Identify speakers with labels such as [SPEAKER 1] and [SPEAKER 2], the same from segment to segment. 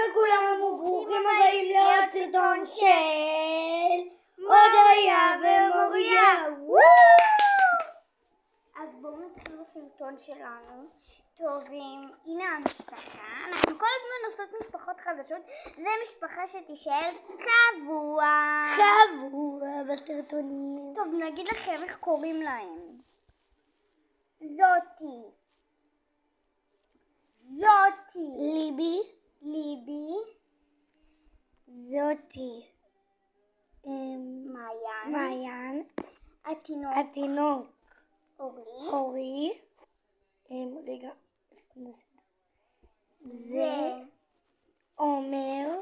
[SPEAKER 1] לכולם וברוכים הבאים לעוד סרטון של מודיה ומוריה. אז בואו נתחיל בסרטון שלנו. טוב, הנה המשפחה. אנחנו כל הזמן עושות משפחות חדשות. זה משפחה שתישאר קבוע בסרטונים. טוב, נגיד לכם איך קוראים להם. זאתי ליבי, זאתי מעיין, התינוק אורי, רגע, זה עומר,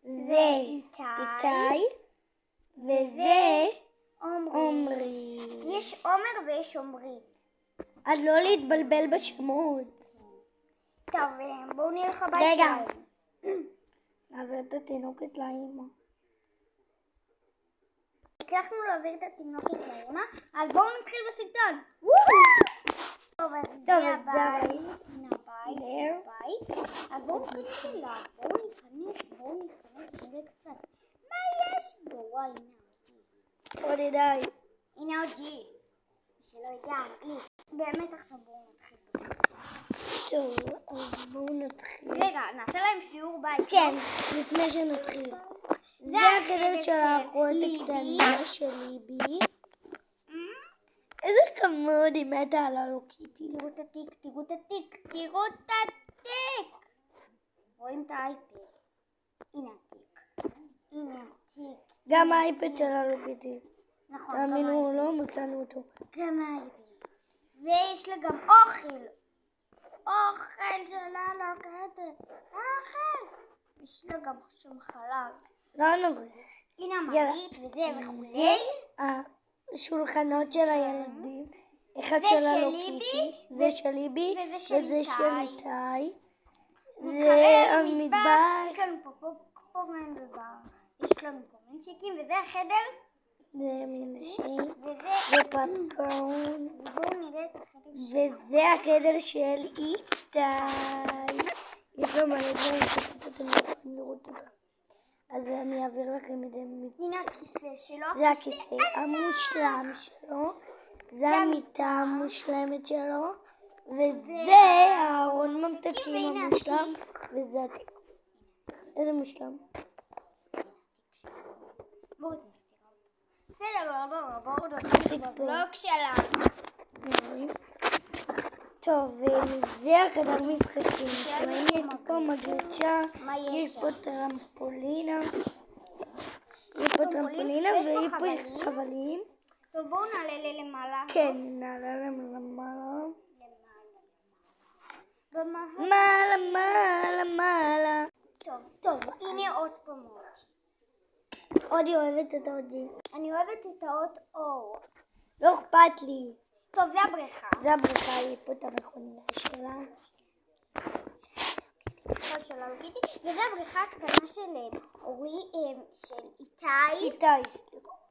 [SPEAKER 1] זה איתי, וזה עומרי. יש עומר ויש עומרי. אז לא להתבלבל בשמות. טוב, בואו נלך הבית שלהם. נעביר את התינוקת לאמא. הצלחנו להעביר את התינוקת לאמא, אז בואו נתחיל בסרטון. טוב, אז זה הבית. אז בואו נתחיל. בואו ניכנס נראה קצת. מה יש בו? וואי, הנה אותי. הנה אותי. שלא ידע אנגלית. באמת עכשיו בואו נתחיל בסרטון. טוב, אז בואו נתחיל. רגע, נעשה להם שיעור בית. כן, לפני שנתחיל. זה החדר של האחות הקטנה של ליבי. איזה חמוד, היא מתה על הלוקיטי. תראו את התיק. רואים את האייפד. הנה התיק. גם האייפד של הלוקיטי. נכון. תאמינו, לא מצאנו אותו. גם האייפד. ויש לה גם אוכל של הלוקיטי. יש לה גם שם חלב. לא נוגע. הנה המעלית וזה וכולי. השולחנות של הילדים. אחד של הלוקיטי, זה של ליבי, וזה של איתי. זה המטבח. יש לנו פה מנדבר. יש לנו פה מנשיקים, וזה החדר. זה מנשיק. זה פפון. ובואו נראה את החדר. וזה החדר של איתי. יש לו מלא דברים שאתם יכולים לראות אותם. אז אני אעביר לכם את זה. הנה הכיסא שלו. זה הכיסא המושלם שלו. זה המיטה המושלמת שלו. וזה הארון ממתקים המושלם. וזה התיק. איזה מושלם. בסדר, בואו נתחיל בבלוג שלנו. טוב, וזה החדר משחקים שלנו. יש פה מגלשה, יש פה טרמפולינה. ויש פה חבלים. טוב, בואו נעלה למעלה. כן, נעלה למעלה. מעלה. טוב, הנה עוד פעמות. אודי אוהבת את אודי. אני אוהבת את האות אור. לא אכפת לי. טוב, זה הבריכה. היא פה את המכונית שלה. וזה הבריכה הקטנה של אורי, של איתי.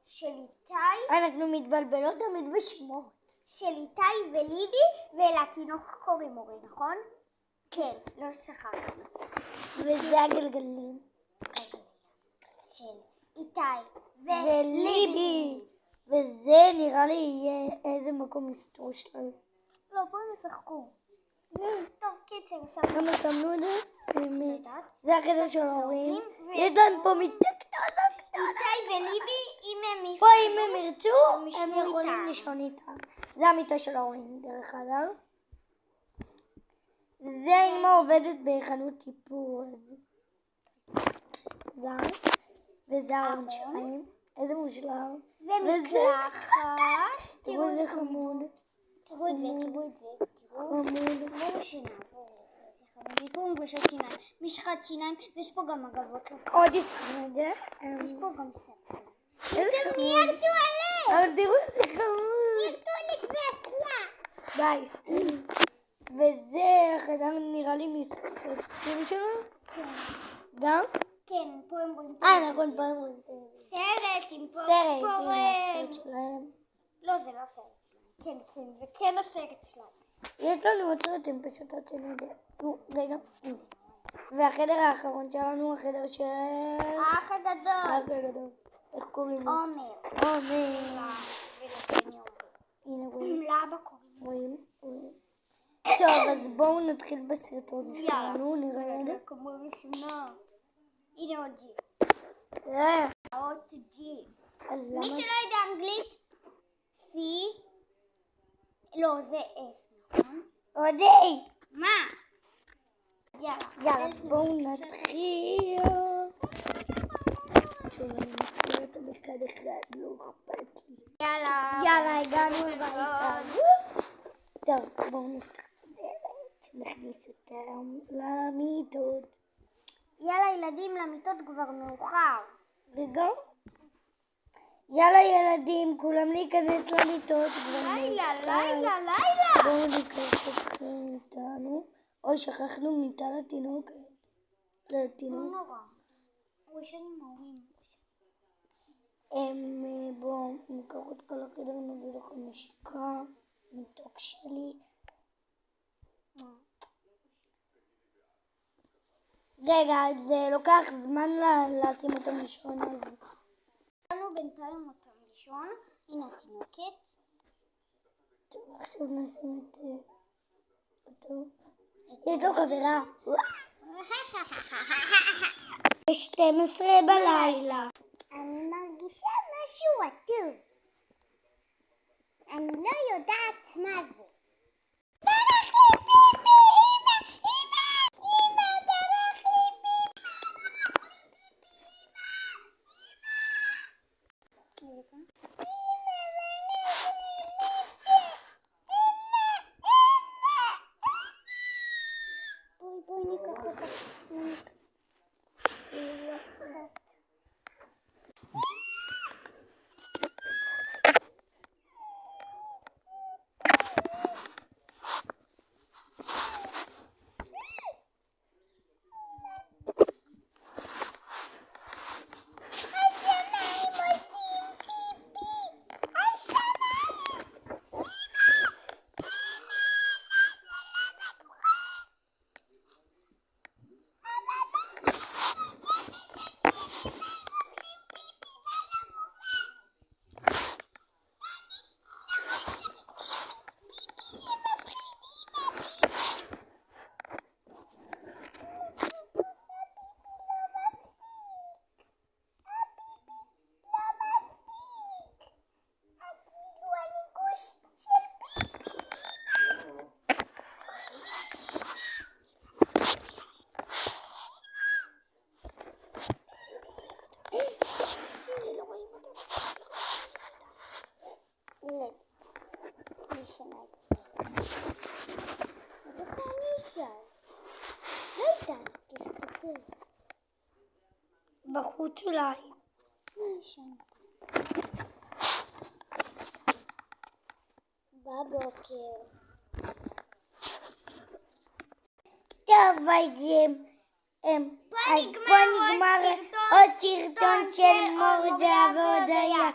[SPEAKER 1] של איתי. אנחנו מתבלבלות תמיד בשמות. של איתי וליבי, ולתינוק קוראים אורי, נכון? כן, לא שכחנו. וזה הגלגלים. של איתי וליבי. וזה נראה לי יהיה איזה מקום מסתור שלנו. לא, בואו נשחקו. טוב, קיצר, כמה שמנו את זה? זה החדר של ההורים. יש לנו פה מיטה קטנה. איתי וליבי, אם הם ירצו, הם יכולים לישון איתה. זה המיטה של ההורים, דרך אגב. זה אמא עובדת בחנות טיפול. וזה הארון שלהם. איזה מושלם. זה מקלחת. תראו איזה חמוד. תראו את זה. חמוד. בואו שנעבור. יש פה מגושת שיניים, משחת שיניים, ויש פה גם מגבות. עוד ישחרנו את זה. יש פה גם ספר. יש גם נייר טואלט. אבל תראו איזה חמוד. נייר טואלט ואסלה. ביי. וזה החדר נראה לי משחקים שלנו? כן. גם? כן, פה הם רואים. נכון, פה הם רואים. סרט עם הסרט שלהם. לא, זה לא הסרט שלהם. כן, זה כן הסרט שלהם. יש לנו עוד סרטים פשוט עשינו את זה. רגע. והחדר האחרון שלנו, החדר של...
[SPEAKER 2] האח הגדול.
[SPEAKER 1] האח הגדול. איך קוראים לו?
[SPEAKER 2] עומר.
[SPEAKER 1] עומר. הנה רואים. טוב, אז בואו נתחיל בסרטון שלנו, נראה לי.
[SPEAKER 2] כמו ראשונה. הנה עוד ג'י. עוד ג'י. מי שלא יודע אנגלית, C. לא, זה S, נכון?
[SPEAKER 1] עוד A.
[SPEAKER 2] מה?
[SPEAKER 1] יאללה, בואו נתחיל. אני מתחיל אותם אחד אחד, לא אכפת לי. יאללה, הגענו הביתה. טוב, בואו נפתח את הדלת, נכניס אותם למיטות.
[SPEAKER 2] יאללה ילדים, למיטות כבר מאוחר.
[SPEAKER 1] רגע. יאללה ילדים, כולם להיכנס למיטות.
[SPEAKER 2] לילה.
[SPEAKER 1] בואו ניקח אתכם איתנו. אוי, שכחנו מיטה לתינוקת.
[SPEAKER 2] לא נורא. הוא ישן עם ההורים.
[SPEAKER 1] בואו ניקח את כל החדר, נביא לכם נשיקה. מתוק שלי. רגע, זה לוקח זמן לשים אותם לישון, אז...
[SPEAKER 2] לנו בינתיים אותם לישון. הנה התינוקת.
[SPEAKER 1] טוב, עכשיו נשים את אותו. יש לו חברה. 12 בלילה.
[SPEAKER 2] אני מרגישה משהו עצוב. אני לא יודעת מה זה. ברח לי פיפי, אמא, ברח לי פיפי. בואי ניקח אותה.
[SPEAKER 1] בחוץ אולי.
[SPEAKER 2] בבוקר.
[SPEAKER 1] טוב, פה נגמר עוד סרטון של מורדה והודיה.